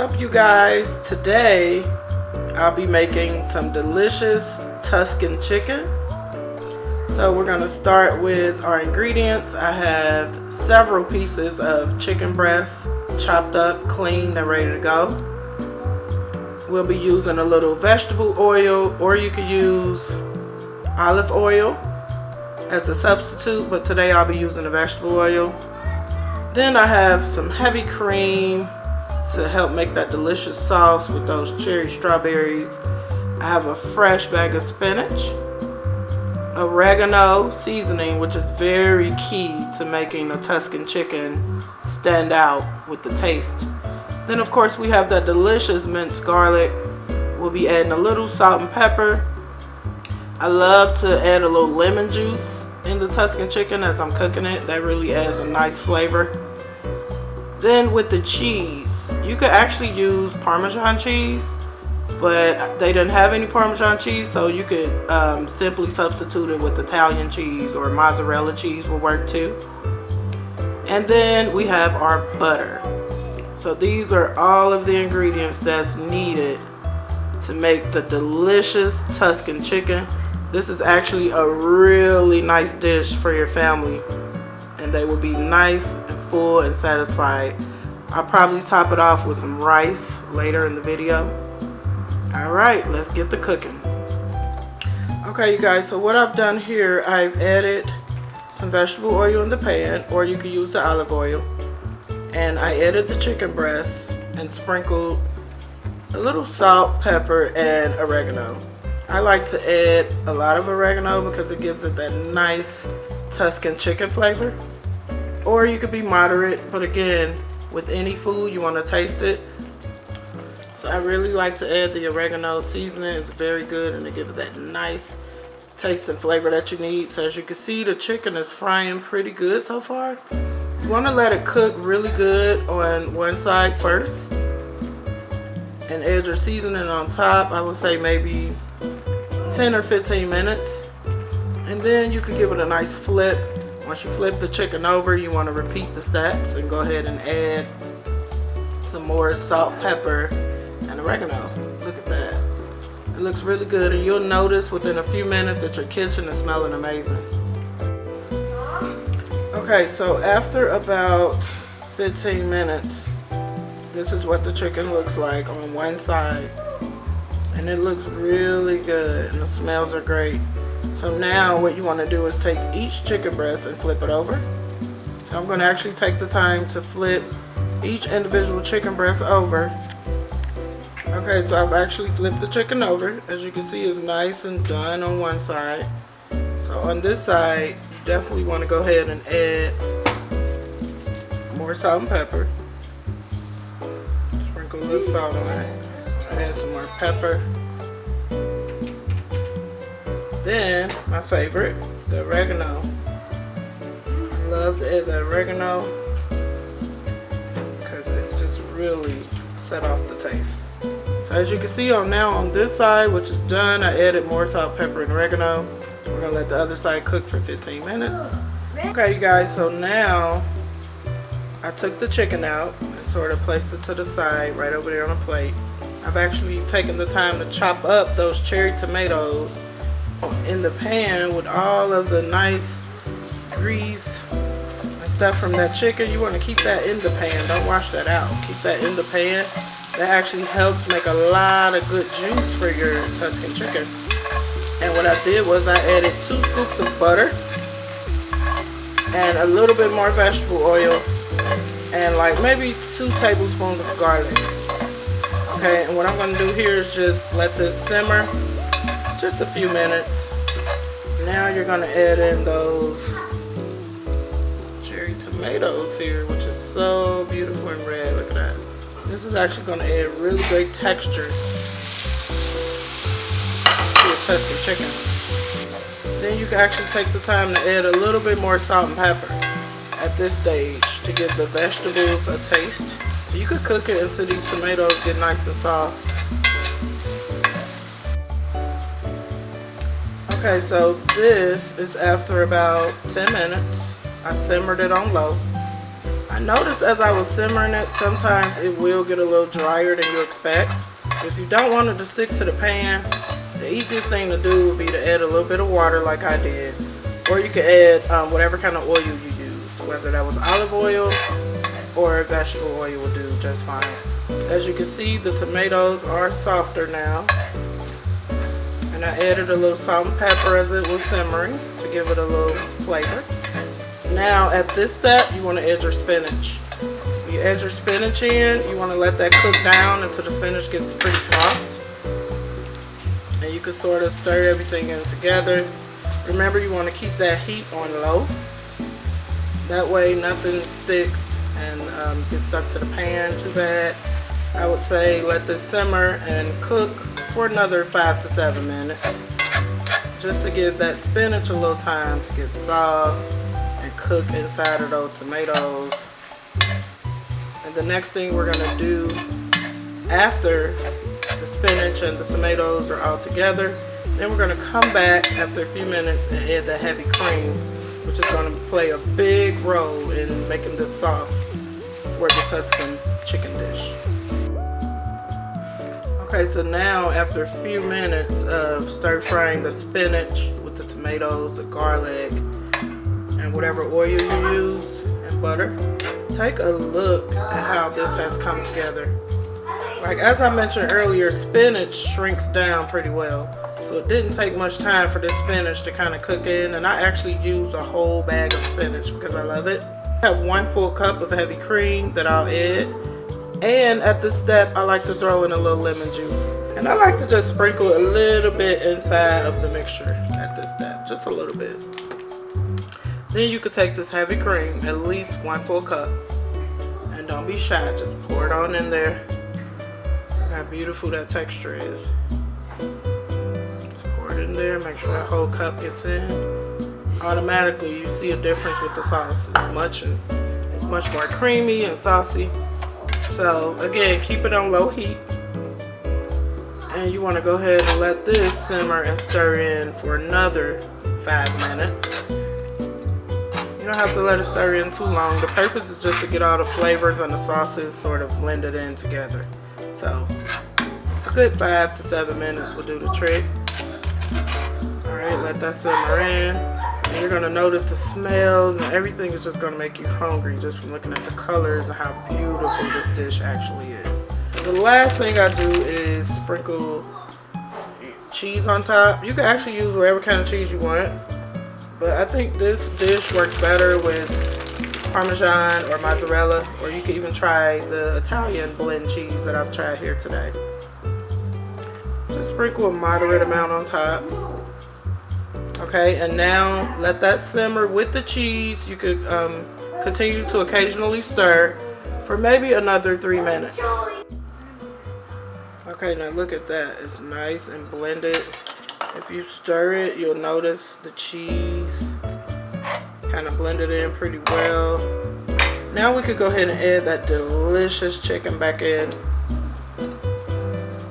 What's up, you guys? Today I'll be making some delicious Tuscan chicken. So we're going to start with our ingredients. I have several pieces of chicken breast chopped up, cleaned, and ready to go. We'll be using a little vegetable oil, or you could use olive oil as a substitute, but today I'll be using the vegetable oil. Then I have some heavy cream to help make that delicious sauce with those cherry strawberries. I have a fresh bag of spinach, oregano seasoning, which is very key to making a Tuscan chicken stand out with the taste. Then of course we have that delicious minced garlic. We'll be adding a little salt and pepper. I love to add a little lemon juice in the Tuscan chicken as I'm cooking it. That really adds a nice flavor. Then with the cheese, you could actually use Parmesan cheese, but they didn't have any Parmesan cheese, so you could simply substitute it with Italian cheese, or mozzarella cheese will work too. And then we have our butter. So these are all of the ingredients that's needed to make the delicious Tuscan chicken. This is actually a really nice dish for your family, and they will be nice and full and satisfied. I'll probably top it off with some rice later in the video. Alright, let's get the cooking. Okay, you guys, so what I've done here, I've added some vegetable oil in the pan, or you could use the olive oil. And I added the chicken breast and sprinkled a little salt, pepper, and oregano. I like to add a lot of oregano because it gives it that nice Tuscan chicken flavor. Or you could be moderate, but again, with any food you want to taste it. So I really like to add the oregano seasoning. It's very good, and it gives it that nice taste and flavor that you need. So as you can see, the chicken is frying pretty good so far. You want to let it cook really good on one side first, and add your seasoning on top. I would say maybe 10 or 15 minutes, and then you can give it a nice flip. Once you flip the chicken over, you want to repeat the steps and go ahead and add some more salt, pepper, and oregano. Look at that. It looks really good, and you'll notice within a few minutes that your kitchen is smelling amazing. Okay, so after about 15 minutes, this is what the chicken looks like on one side. And it looks really good, and the smells are great. So now what you want to do is take each chicken breast and flip it over. So I'm going to actually take the time to flip each individual chicken breast over. Okay, so I've actually flipped the chicken over. As you can see, it's nice and done on one side. So on this side, you definitely want to go ahead and add more salt and pepper. Sprinkle a little salt on it. Add some more pepper. Then, my favorite, the oregano. I love to add the oregano because it's just really set off the taste. So as you can see on this side, which is done, I added more salt, pepper, and oregano. We're going to let the other side cook for 15 minutes. Okay, you guys, so now I took the chicken out and sort of placed it to the side right over there on a plate. I've actually taken the time to chop up those cherry tomatoes in the pan with all of the nice grease and stuff from that chicken. You want to keep that in the pan. Don't wash that out. Keep that in the pan. That actually helps make a lot of good juice for your Tuscan chicken. And what I did was I added 2 scoops of butter and a little bit more vegetable oil and like maybe 2 tablespoons of garlic. Okay, and what I'm going to do here is just let this simmer just a few minutes. Now you're going to add in those cherry tomatoes here, which is so beautiful and red. Look at that. This is actually going to add really great texture to your Tuscan chicken. Then you can actually take the time to add a little bit more salt and pepper at this stage to give the vegetables a taste. You could cook it until these tomatoes get nice and soft. Okay, so this is after about 10 minutes. I simmered it on low. I noticed as I was simmering it, sometimes it will get a little drier than you expect. If you don't want it to stick to the pan, the easiest thing to do would be to add a little bit of water like I did. Or you could add whatever kind of oil you use, whether that was olive oil or vegetable oil will do just fine. As you can see, the tomatoes are softer now. And I added a little salt and pepper as it was simmering to give it a little flavor. Now at this step, you want to add your spinach. When you add your spinach in, you want to let that cook down until the spinach gets pretty soft. And you can sort of stir everything in together. Remember, you want to keep that heat on low. That way nothing sticks and gets stuck to the pan too bad. I would say let this simmer and cook for another 5 to 7 minutes. Just to give that spinach a little time to get soft and cook inside of those tomatoes. And the next thing we're going to do after the spinach and the tomatoes are all together, then we're going to come back after a few minutes and add the heavy cream, which is going to play a big role in making this sauce for the Tuscan chicken dish. Okay, so now after a few minutes of stir frying the spinach with the tomatoes, the garlic, and whatever oil you use and butter, take a look at how this has come together. Like as I mentioned earlier, spinach shrinks down pretty well. So it didn't take much time for this spinach to kind of cook in, and I actually used a whole bag of spinach because I love it. I have 1 full cup of heavy cream that I'll add, and at this step I like to throw in a little lemon juice. And I like to just sprinkle a little bit inside of the mixture at this step, just a little bit. Then you could take this heavy cream, at least 1 full cup, and don't be shy, just pour it on in there. Look how beautiful that texture is. In there, make sure that whole cup gets in. Automatically you see a difference with the sauce. It's much more creamy and saucy. So again, keep it on low heat, and you want to go ahead and let this simmer and stir in for another 5 minutes. You don't have to let it stir in too long. The purpose is just to get all the flavors and the sauces sort of blended in together. So a good 5 to 7 minutes will do the trick. Alright, let that simmer in. And you're going to notice the smells and everything is just going to make you hungry just from looking at the colors and how beautiful this dish actually is. The last thing I do is sprinkle cheese on top. You can actually use whatever kind of cheese you want, but I think this dish works better with Parmesan or mozzarella, or you can even try the Italian blend cheese that I've tried here today. Just sprinkle a moderate amount on top. Okay, and now let that simmer with the cheese. You could continue to occasionally stir for maybe another 3 minutes. Okay, now look at that. It's nice and blended. If you stir it, you'll notice the cheese kind of blended in pretty well. Now we could go ahead and add that delicious chicken back in.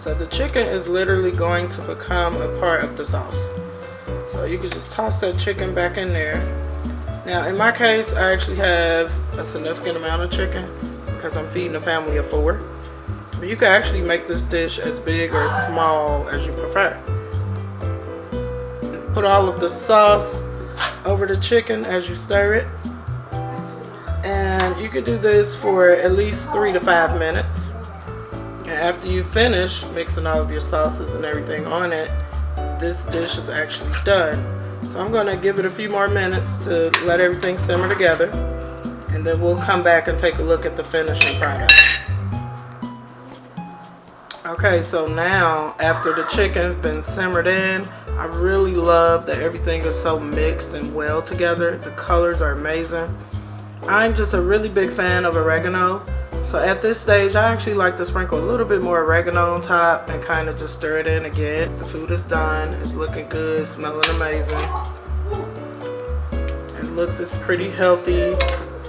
So the chicken is literally going to become a part of the sauce. So you can just toss that chicken back in there. Now in my case, I actually have a significant amount of chicken because I'm feeding a family of 4. But you can actually make this dish as big or as small as you prefer. Put all of the sauce over the chicken as you stir it. And you can do this for at least 3 to 5 minutes. And after you finish mixing all of your sauces and everything on it, this dish is actually done. So I'm going to give it a few more minutes to let everything simmer together, and then we'll come back and take a look at the finishing product. Okay, so now after the chicken's been simmered in, I really love that everything is so mixed and well together. The colors are amazing. I'm just a really big fan of oregano. So at this stage, I actually like to sprinkle a little bit more oregano on top and kind of just stir it in again. The food is done. It's looking good, smelling amazing. It looks it's pretty healthy,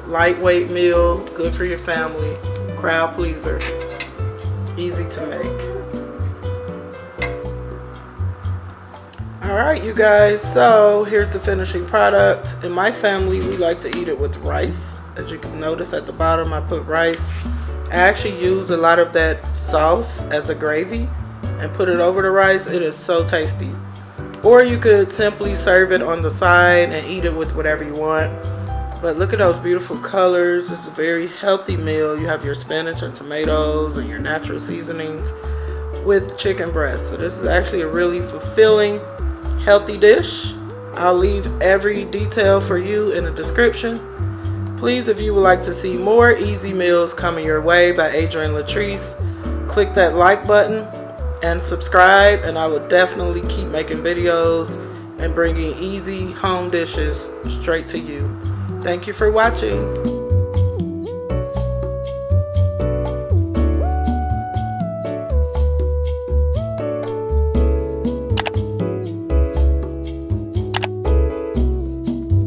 lightweight meal, good for your family, crowd pleaser, easy to make. Alright you guys, so here's the finishing product. In my family, we like to eat it with rice As you can notice at the bottom, I put rice. I actually used a lot of that sauce as a gravy and put it over the rice. It is so tasty. Or you could simply serve it on the side and eat it with whatever you want. But look at those beautiful colors. It's a very healthy meal. You have your spinach and tomatoes and your natural seasonings with chicken breast. So this is actually a really fulfilling, healthy dish. I'll leave every detail for you in the description. Please, if you would like to see more easy meals coming your way by Adrienne Latrice, click that like button and subscribe, and I will definitely keep making videos and bringing easy home dishes straight to you. Thank you for watching.